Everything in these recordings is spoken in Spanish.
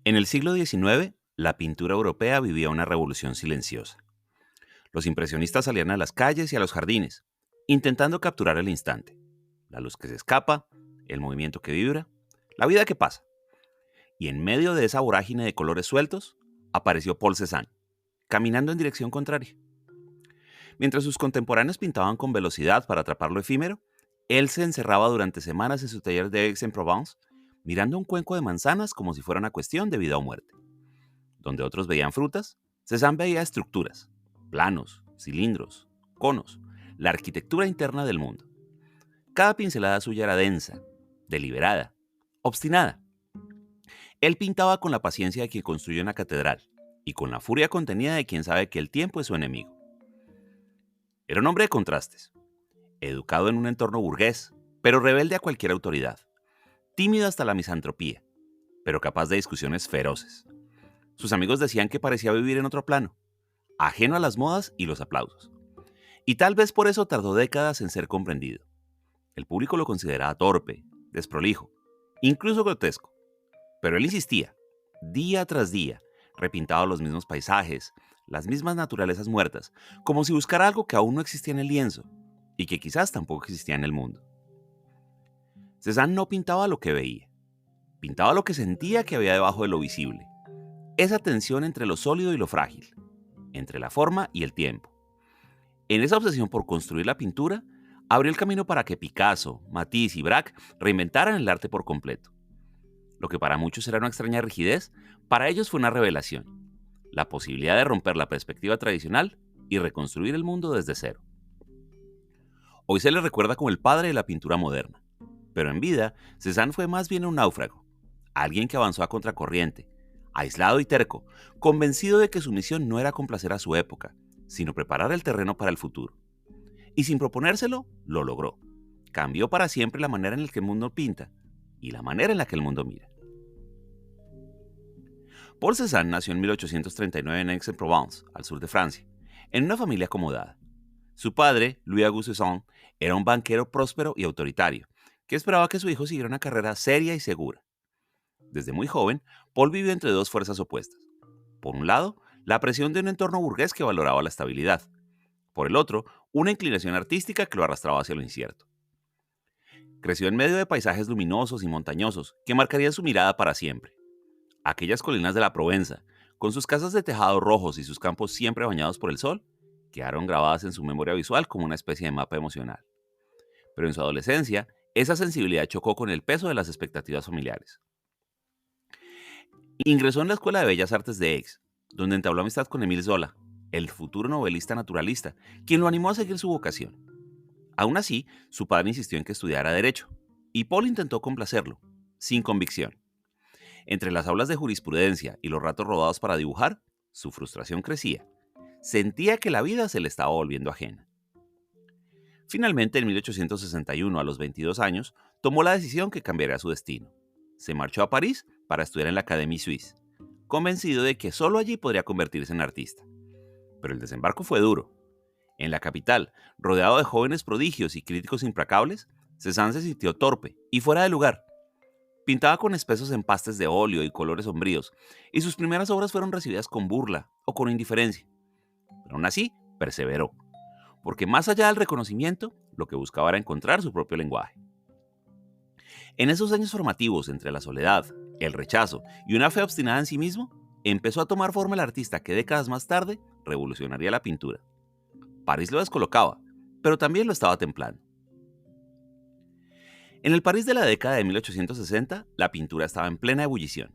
En el siglo XIX, la pintura europea vivía una revolución silenciosa. Los impresionistas salían a las calles y a los jardines, intentando capturar el instante, la luz que se escapa, el movimiento que vibra, la vida que pasa. Y en medio de esa vorágine de colores sueltos, apareció Paul Cézanne, caminando en dirección contraria. Mientras sus contemporáneos pintaban con velocidad para atrapar lo efímero, él se encerraba durante semanas en su taller de Aix-en-Provence, mirando un cuenco de manzanas como si fuera una cuestión de vida o muerte. Donde otros veían frutas, Cézanne veía estructuras, planos, cilindros, conos, la arquitectura interna del mundo. Cada pincelada suya era densa, deliberada, obstinada. Él pintaba con la paciencia de quien construye una catedral y con la furia contenida de quien sabe que el tiempo es su enemigo. Era un hombre de contrastes, educado en un entorno burgués, pero rebelde a cualquier autoridad, tímido hasta la misantropía, pero capaz de discusiones feroces. Sus amigos decían que parecía vivir en otro plano, ajeno a las modas y los aplausos. Y tal vez por eso tardó décadas en ser comprendido. El público lo consideraba torpe, desprolijo, incluso grotesco. Pero él insistía, día tras día, repintaba los mismos paisajes, las mismas naturalezas muertas, como si buscara algo que aún no existía en el lienzo y que quizás tampoco existía en el mundo. Cézanne no pintaba lo que veía, pintaba lo que sentía que había debajo de lo visible, esa tensión entre lo sólido y lo frágil, entre la forma y el tiempo. En esa obsesión por construir la pintura, abrió el camino para que Picasso, Matisse y Braque reinventaran el arte por completo. Lo que para muchos era una extraña rigidez, para ellos fue una revelación, la posibilidad de romper la perspectiva tradicional y reconstruir el mundo desde cero. Hoy se le recuerda como el padre de la pintura moderna, pero en vida, Cézanne fue más bien un náufrago, alguien que avanzó a contracorriente, aislado y terco, convencido de que su misión no era complacer a su época, sino preparar el terreno para el futuro. Y sin proponérselo, lo logró. Cambió para siempre la manera en la que el mundo pinta y la manera en la que el mundo mira. Paul Cézanne nació en 1839 en Aix-en-Provence, al sur de Francia, en una familia acomodada. Su padre, Louis-Auguste Cézanne, era un banquero próspero y autoritario, que esperaba que su hijo siguiera una carrera seria y segura. Desde muy joven, Paul vivió entre dos fuerzas opuestas. Por un lado, la presión de un entorno burgués que valoraba la estabilidad. Por el otro, una inclinación artística que lo arrastraba hacia lo incierto. Creció en medio de paisajes luminosos y montañosos que marcarían su mirada para siempre. Aquellas colinas de la Provenza, con sus casas de tejados rojos y sus campos siempre bañados por el sol, quedaron grabadas en su memoria visual como una especie de mapa emocional. Pero en su adolescencia, esa sensibilidad chocó con el peso de las expectativas familiares. Ingresó en la Escuela de Bellas Artes de Aix, donde entabló amistad con Émile Zola, el futuro novelista naturalista, quien lo animó a seguir su vocación. Aún así, su padre insistió en que estudiara Derecho, y Paul intentó complacerlo, sin convicción. Entre las aulas de jurisprudencia y los ratos rodados para dibujar, su frustración crecía. Sentía que la vida se le estaba volviendo ajena. Finalmente, en 1861, a los 22 años, tomó la decisión que cambiaría su destino. Se marchó a París para estudiar en la Académie Suisse, convencido de que solo allí podría convertirse en artista. Pero el desembarco fue duro. En la capital, rodeado de jóvenes prodigios y críticos implacables, Cézanne se sintió torpe y fuera de lugar. Pintaba con espesos empastes de óleo y colores sombríos, y sus primeras obras fueron recibidas con burla o con indiferencia. Pero aún así, perseveró, porque más allá del reconocimiento, lo que buscaba era encontrar su propio lenguaje. En esos años formativos entre la soledad, el rechazo y una fe obstinada en sí mismo, empezó a tomar forma el artista que décadas más tarde revolucionaría la pintura. París lo descolocaba, pero también lo estaba templando. En el París de la década de 1860, la pintura estaba en plena ebullición.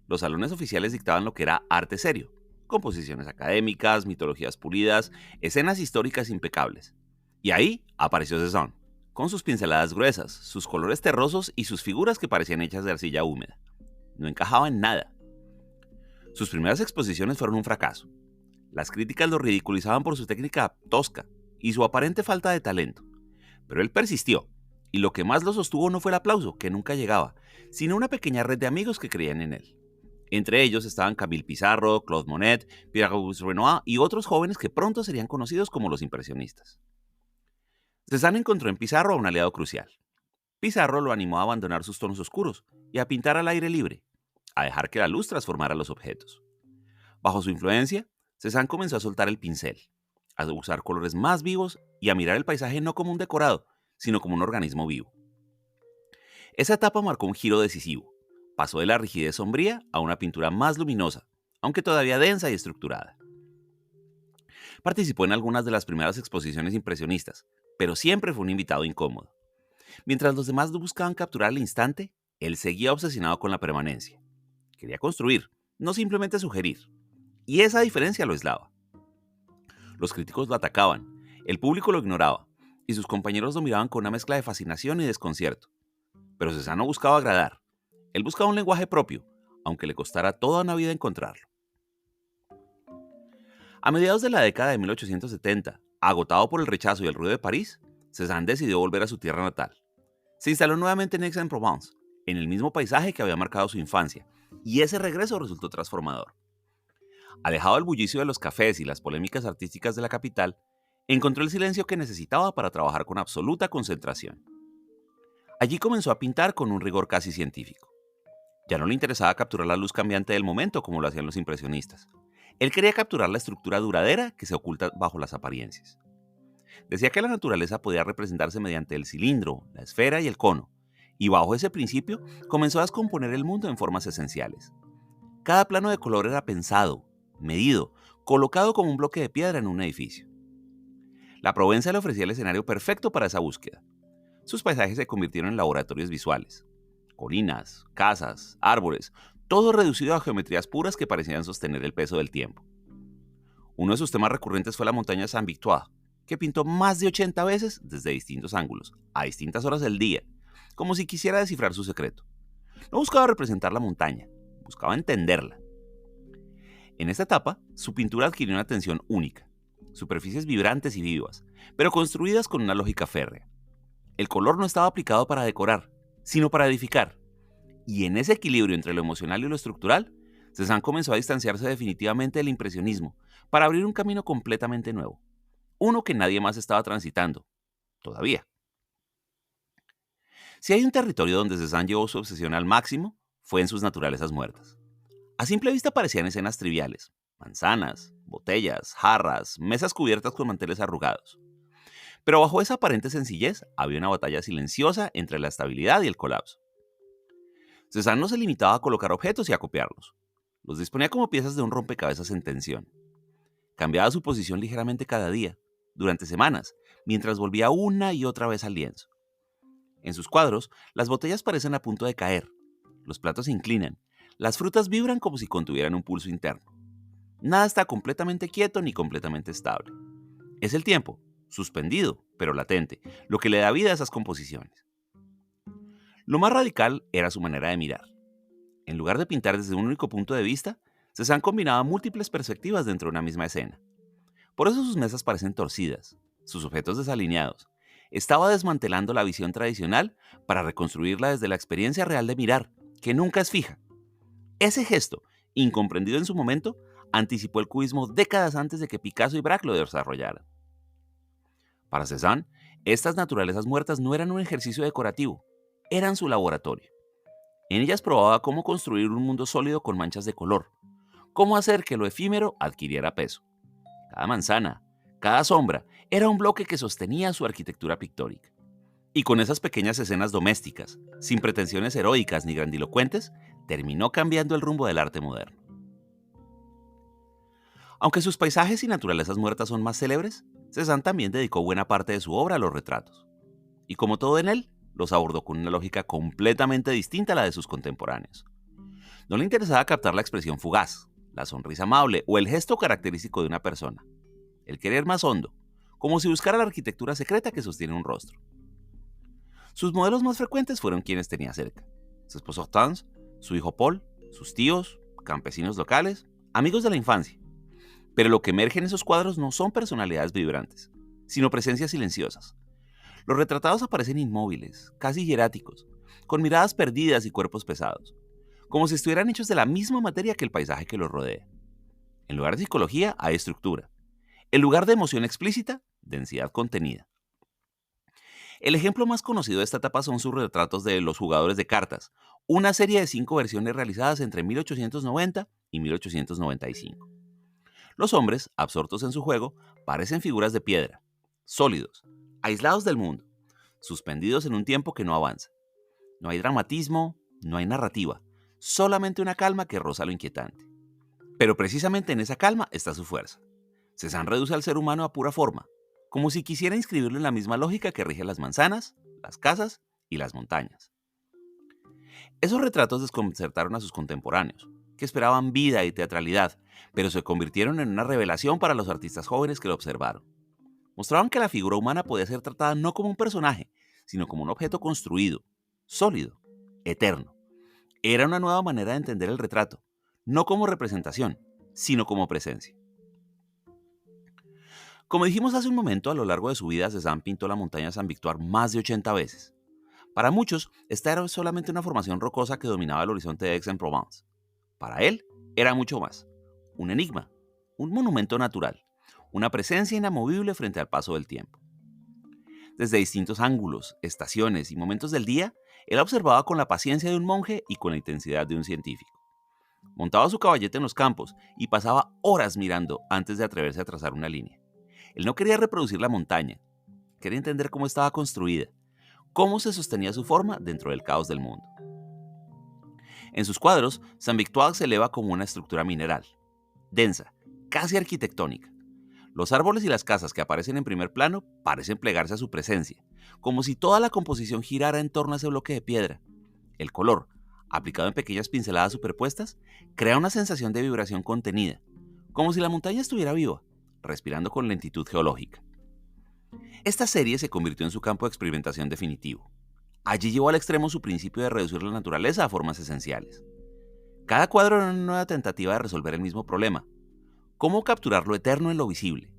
Los salones oficiales dictaban lo que era arte serio, composiciones académicas, mitologías pulidas, escenas históricas impecables. Y ahí apareció Cézanne, con sus pinceladas gruesas, sus colores terrosos y sus figuras que parecían hechas de arcilla húmeda. No encajaba en nada. Sus primeras exposiciones fueron un fracaso. Las críticas lo ridiculizaban por su técnica tosca y su aparente falta de talento. Pero él persistió, y lo que más lo sostuvo no fue el aplauso, que nunca llegaba, sino una pequeña red de amigos que creían en él. Entre ellos estaban Camille Pissarro, Claude Monet, Pierre-Auguste Renoir y otros jóvenes que pronto serían conocidos como los impresionistas. Cézanne encontró en Pissarro a un aliado crucial. Pissarro lo animó a abandonar sus tonos oscuros y a pintar al aire libre, a dejar que la luz transformara los objetos. Bajo su influencia, Cézanne comenzó a soltar el pincel, a usar colores más vivos y a mirar el paisaje no como un decorado, sino como un organismo vivo. Esa etapa marcó un giro decisivo. Pasó de la rigidez sombría a una pintura más luminosa, aunque todavía densa y estructurada. Participó en algunas de las primeras exposiciones impresionistas, pero siempre fue un invitado incómodo. Mientras los demás buscaban capturar el instante, él seguía obsesionado con la permanencia. Quería construir, no simplemente sugerir. Y esa diferencia lo aislaba. Los críticos lo atacaban, el público lo ignoraba, y sus compañeros lo miraban con una mezcla de fascinación y desconcierto. Pero Cézanne no buscaba agradar. Él buscaba un lenguaje propio, aunque le costara toda una vida encontrarlo. A mediados de la década de 1870, agotado por el rechazo y el ruido de París, Cézanne decidió volver a su tierra natal. Se instaló nuevamente en Aix-en-Provence, en el mismo paisaje que había marcado su infancia, y ese regreso resultó transformador. Alejado del bullicio de los cafés y las polémicas artísticas de la capital, encontró el silencio que necesitaba para trabajar con absoluta concentración. Allí comenzó a pintar con un rigor casi científico. Ya no le interesaba capturar la luz cambiante del momento como lo hacían los impresionistas. Él quería capturar la estructura duradera que se oculta bajo las apariencias. Decía que la naturaleza podía representarse mediante el cilindro, la esfera y el cono, y bajo ese principio comenzó a descomponer el mundo en formas esenciales. Cada plano de color era pensado, medido, colocado como un bloque de piedra en un edificio. La Provenza le ofrecía el escenario perfecto para esa búsqueda. Sus paisajes se convirtieron en laboratorios visuales. Colinas, casas, árboles, todo reducido a geometrías puras que parecían sostener el peso del tiempo. Uno de sus temas recurrentes fue la montaña Saint-Victoire, que pintó más de 80 veces desde distintos ángulos, a distintas horas del día, como si quisiera descifrar su secreto. No buscaba representar la montaña, buscaba entenderla. En esta etapa, su pintura adquirió una tensión única, superficies vibrantes y vivas, pero construidas con una lógica férrea. El color no estaba aplicado para decorar, sino para edificar. Y en ese equilibrio entre lo emocional y lo estructural, Cézanne comenzó a distanciarse definitivamente del impresionismo para abrir un camino completamente nuevo. Uno que nadie más estaba transitando, todavía. Si hay un territorio donde Cézanne llevó su obsesión al máximo, fue en sus naturalezas muertas. A simple vista parecían escenas triviales: manzanas, botellas, jarras, mesas cubiertas con manteles arrugados. Pero bajo esa aparente sencillez había una batalla silenciosa entre la estabilidad y el colapso. Cézanne no se limitaba a colocar objetos y a copiarlos. Los disponía como piezas de un rompecabezas en tensión. Cambiaba su posición ligeramente cada día, durante semanas, mientras volvía una y otra vez al lienzo. En sus cuadros, las botellas parecen a punto de caer, los platos se inclinan, las frutas vibran como si contuvieran un pulso interno. Nada está completamente quieto ni completamente estable. Es el tiempo, suspendido, pero latente, lo que le da vida a esas composiciones. Lo más radical era su manera de mirar. En lugar de pintar desde un único punto de vista, Cézanne combinaba múltiples perspectivas dentro de una misma escena. Por eso sus mesas parecen torcidas, sus objetos desalineados. Estaba desmantelando la visión tradicional para reconstruirla desde la experiencia real de mirar, que nunca es fija. Ese gesto, incomprendido en su momento, anticipó el cubismo décadas antes de que Picasso y Braque lo desarrollaran. Para Cézanne, estas naturalezas muertas no eran un ejercicio decorativo, eran su laboratorio. En ellas probaba cómo construir un mundo sólido con manchas de color, cómo hacer que lo efímero adquiriera peso. Cada manzana, cada sombra, era un bloque que sostenía su arquitectura pictórica. Y con esas pequeñas escenas domésticas, sin pretensiones heroicas ni grandilocuentes, terminó cambiando el rumbo del arte moderno. Aunque sus paisajes y naturalezas muertas son más célebres, Cézanne también dedicó buena parte de su obra a los retratos. Y como todo en él, los abordó con una lógica completamente distinta a la de sus contemporáneos. No le interesaba captar la expresión fugaz, la sonrisa amable o el gesto característico de una persona. El querer más hondo, como si buscara la arquitectura secreta que sostiene un rostro. Sus modelos más frecuentes fueron quienes tenía cerca: su esposo Hortense, su hijo Paul, sus tíos, campesinos locales, amigos de la infancia. Pero lo que emerge en esos cuadros no son personalidades vibrantes, sino presencias silenciosas. Los retratados aparecen inmóviles, casi hieráticos, con miradas perdidas y cuerpos pesados, como si estuvieran hechos de la misma materia que el paisaje que los rodea. En lugar de psicología, hay estructura. En lugar de emoción explícita, densidad contenida. El ejemplo más conocido de esta etapa son sus retratos de los jugadores de cartas, una serie de 5 versiones realizadas entre 1890 y 1895. Los hombres, absortos en su juego, parecen figuras de piedra, sólidos, aislados del mundo, suspendidos en un tiempo que no avanza. No hay dramatismo, no hay narrativa, solamente una calma que roza lo inquietante. Pero precisamente en esa calma está su fuerza. Cézanne reduce al ser humano a pura forma, como si quisiera inscribirlo en la misma lógica que rige las manzanas, las casas y las montañas. Esos retratos desconcertaron a sus contemporáneos, que esperaban vida y teatralidad, pero se convirtieron en una revelación para los artistas jóvenes que lo observaron. Mostraban que la figura humana podía ser tratada no como un personaje, sino como un objeto construido, sólido, eterno. Era una nueva manera de entender el retrato, no como representación, sino como presencia. Como dijimos hace un momento, a lo largo de su vida, Cézanne pintó la montaña Saint-Victoire más de 80 veces. Para muchos, esta era solamente una formación rocosa que dominaba el horizonte de Aix-en-Provence. Para él, era mucho más. Un enigma, un monumento natural, una presencia inamovible frente al paso del tiempo. Desde distintos ángulos, estaciones y momentos del día, él observaba con la paciencia de un monje y con la intensidad de un científico. Montaba su caballete en los campos y pasaba horas mirando antes de atreverse a trazar una línea. Él no quería reproducir la montaña, quería entender cómo estaba construida, cómo se sostenía su forma dentro del caos del mundo. En sus cuadros, Saint-Victoire se eleva como una estructura mineral, densa, casi arquitectónica. Los árboles y las casas que aparecen en primer plano parecen plegarse a su presencia, como si toda la composición girara en torno a ese bloque de piedra. El color, aplicado en pequeñas pinceladas superpuestas, crea una sensación de vibración contenida, como si la montaña estuviera viva, respirando con lentitud geológica. Esta serie se convirtió en su campo de experimentación definitivo. Allí llevó al extremo su principio de reducir la naturaleza a formas esenciales. Cada cuadro era una nueva tentativa de resolver el mismo problema. ¿Cómo capturar lo eterno en lo visible?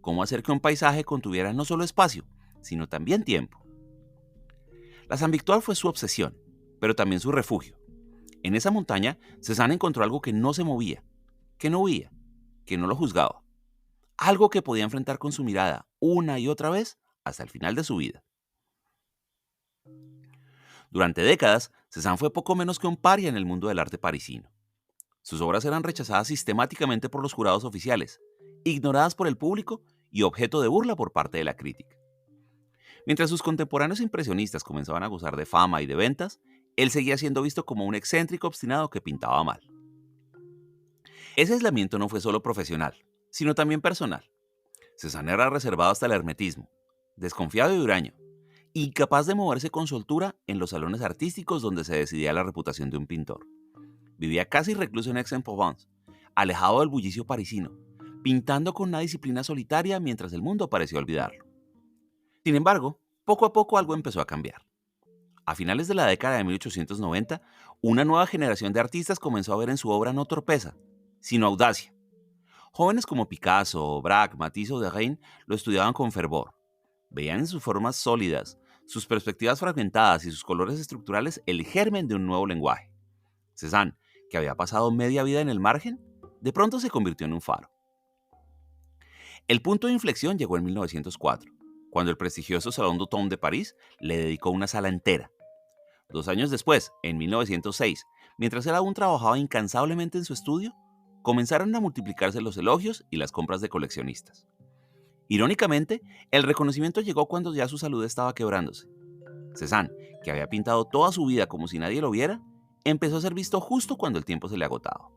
¿Cómo hacer que un paisaje contuviera no solo espacio, sino también tiempo? La Saint-Victoire fue su obsesión, pero también su refugio. En esa montaña, Cézanne encontró algo que no se movía, que no huía, que no lo juzgaba. Algo que podía enfrentar con su mirada una y otra vez hasta el final de su vida. Durante décadas, Cézanne fue poco menos que un paria en el mundo del arte parisino. Sus obras eran rechazadas sistemáticamente por los jurados oficiales, ignoradas por el público y objeto de burla por parte de la crítica. Mientras sus contemporáneos impresionistas comenzaban a gozar de fama y de ventas, él seguía siendo visto como un excéntrico obstinado que pintaba mal. Ese aislamiento no fue solo profesional, sino también personal. Cézanne era reservado hasta el hermetismo, desconfiado y huraño, incapaz de moverse con soltura en los salones artísticos donde se decidía la reputación de un pintor. Vivía casi recluso en Aix-en-Provence, alejado del bullicio parisino, pintando con una disciplina solitaria mientras el mundo parecía olvidarlo. Sin embargo, poco a poco algo empezó a cambiar. A finales de la década de 1890, una nueva generación de artistas comenzó a ver en su obra no torpeza, sino audacia. Jóvenes como Picasso, Braque, Matisse o Derain lo estudiaban con fervor. Veían en sus formas sólidas, sus perspectivas fragmentadas y sus colores estructurales el germen de un nuevo lenguaje. Cézanne, que había pasado media vida en el margen, de pronto se convirtió en un faro. El punto de inflexión llegó en 1904, cuando el prestigioso Salón d'Automne de París le dedicó una sala entera. 2 años después, en 1906, mientras él aún trabajaba incansablemente en su estudio, comenzaron a multiplicarse los elogios y las compras de coleccionistas. Irónicamente, el reconocimiento llegó cuando ya su salud estaba quebrándose. Cézanne, que había pintado toda su vida como si nadie lo viera, empezó a ser visto justo cuando el tiempo se le agotaba.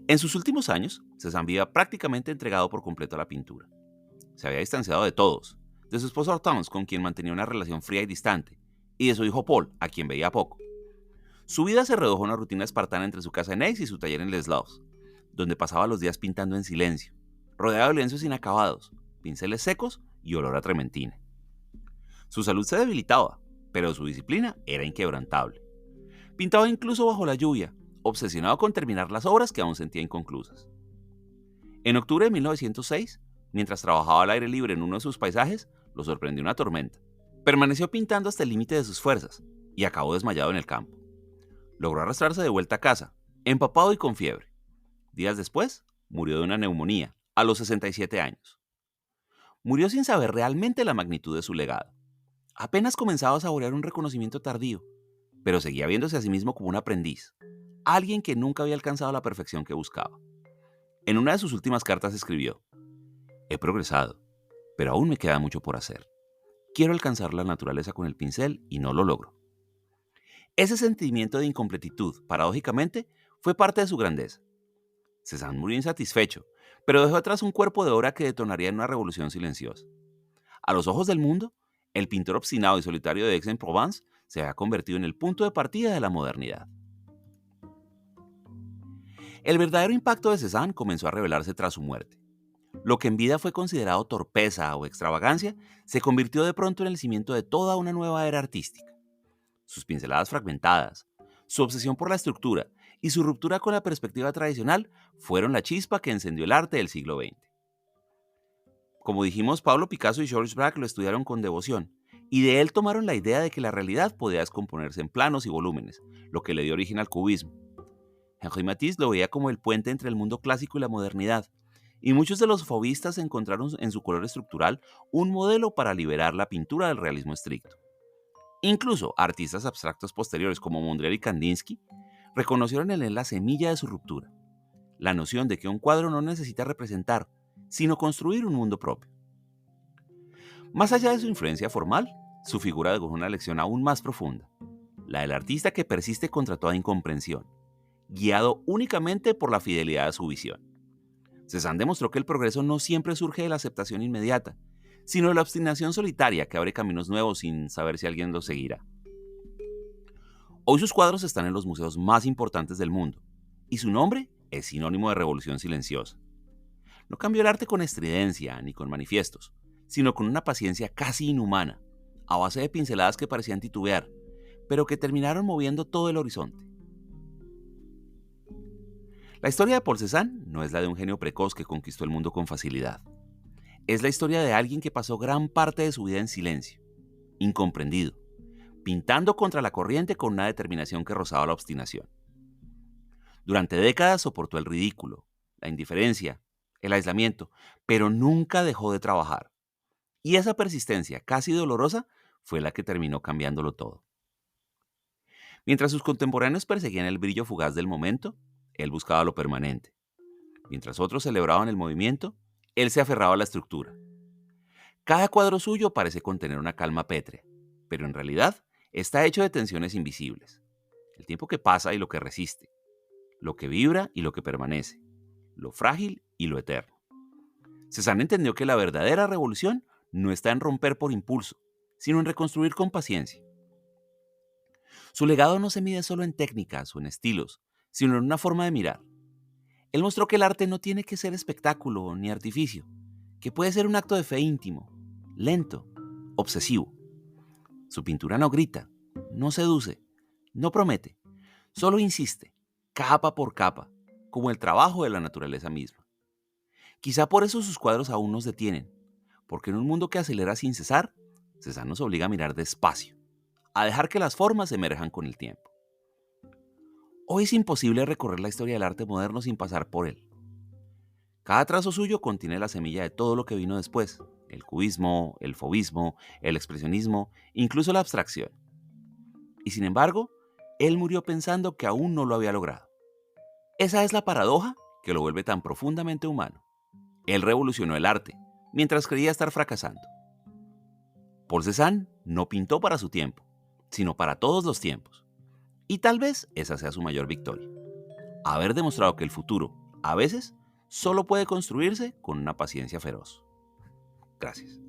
En sus últimos años, Cézanne vivía prácticamente entregado por completo a la pintura. Se había distanciado de todos, de su esposa Hortense, con quien mantenía una relación fría y distante, y de su hijo Paul, a quien veía poco. Su vida se redujo a una rutina espartana entre su casa en Aix y su taller en Les Laus, donde pasaba los días pintando en silencio, rodeado de lienzos inacabados, pinceles secos y olor a trementina. Su salud se debilitaba, pero su disciplina era inquebrantable. Pintaba incluso bajo la lluvia, obsesionado con terminar las obras que aún sentía inconclusas. En octubre de 1906, mientras trabajaba al aire libre en uno de sus paisajes, lo sorprendió una tormenta. Permaneció pintando hasta el límite de sus fuerzas y acabó desmayado en el campo. Logró arrastrarse de vuelta a casa, empapado y con fiebre. Días después, murió de una neumonía, a los 67 años. Murió sin saber realmente la magnitud de su legado. Apenas comenzaba a saborear un reconocimiento tardío, pero seguía viéndose a sí mismo como un aprendiz, alguien que nunca había alcanzado la perfección que buscaba. En una de sus últimas cartas escribió: he progresado, pero aún me queda mucho por hacer. Quiero alcanzar la naturaleza con el pincel y no lo logro. Ese sentimiento de incompletitud, paradójicamente, fue parte de su grandeza. Cézanne murió insatisfecho, pero dejó atrás un cuerpo de obra que detonaría en una revolución silenciosa. A los ojos del mundo, el pintor obstinado y solitario de Aix-en-Provence se había convertido en el punto de partida de la modernidad. El verdadero impacto de Cézanne comenzó a revelarse tras su muerte. Lo que en vida fue considerado torpeza o extravagancia se convirtió de pronto en el cimiento de toda una nueva era artística. Sus pinceladas fragmentadas, su obsesión por la estructura y su ruptura con la perspectiva tradicional fueron la chispa que encendió el arte del siglo XX. Como dijimos, Pablo Picasso y Georges Braque lo estudiaron con devoción, y de él tomaron la idea de que la realidad podía descomponerse en planos y volúmenes, lo que le dio origen al cubismo. Henri Matisse lo veía como el puente entre el mundo clásico y la modernidad, y muchos de los faubistas encontraron en su color estructural un modelo para liberar la pintura del realismo estricto. Incluso artistas abstractos posteriores como Mondrian y Kandinsky reconocieron en él la semilla de su ruptura, la noción de que un cuadro no necesita representar, sino construir un mundo propio. Más allá de su influencia formal, su figura dejó una lección aún más profunda, la del artista que persiste contra toda incomprensión, guiado únicamente por la fidelidad a su visión. Cézanne demostró que el progreso no siempre surge de la aceptación inmediata, sino de la obstinación solitaria que abre caminos nuevos sin saber si alguien los seguirá. Hoy sus cuadros están en los museos más importantes del mundo, y su nombre es sinónimo de revolución silenciosa. No cambió el arte con estridencia ni con manifiestos, sino con una paciencia casi inhumana, a base de pinceladas que parecían titubear, pero que terminaron moviendo todo el horizonte. La historia de Paul Cézanne no es la de un genio precoz que conquistó el mundo con facilidad. Es la historia de alguien que pasó gran parte de su vida en silencio, incomprendido, pintando contra la corriente con una determinación que rozaba la obstinación. Durante décadas soportó el ridículo, la indiferencia, el aislamiento, pero nunca dejó de trabajar. Y esa persistencia, casi dolorosa, fue la que terminó cambiándolo todo. Mientras sus contemporáneos perseguían el brillo fugaz del momento, él buscaba lo permanente. Mientras otros celebraban el movimiento, él se aferraba a la estructura. Cada cuadro suyo parece contener una calma pétrea, pero en realidad está hecho de tensiones invisibles. El tiempo que pasa y lo que resiste, lo que vibra y lo que permanece, lo frágil y lo eterno. Cézanne entendió que la verdadera revolución no está en romper por impulso, sino en reconstruir con paciencia. Su legado no se mide solo en técnicas o en estilos, sino en una forma de mirar. Él mostró que el arte no tiene que ser espectáculo ni artificio, que puede ser un acto de fe íntimo, lento, obsesivo. Su pintura no grita, no seduce, no promete, solo insiste, capa por capa, como el trabajo de la naturaleza misma. Quizá por eso sus cuadros aún nos detienen, porque en un mundo que acelera sin cesar, Cézanne nos obliga a mirar despacio, a dejar que las formas emerjan con el tiempo. Hoy es imposible recorrer la historia del arte moderno sin pasar por él. Cada trazo suyo contiene la semilla de todo lo que vino después: el cubismo, el faubismo, el expresionismo, incluso la abstracción. Y sin embargo, él murió pensando que aún no lo había logrado. Esa es la paradoja que lo vuelve tan profundamente humano. Él revolucionó el arte, mientras creía estar fracasando. Paul Cézanne no pintó para su tiempo, sino para todos los tiempos. Y tal vez esa sea su mayor victoria: haber demostrado que el futuro, a veces, solo puede construirse con una paciencia feroz. Gracias.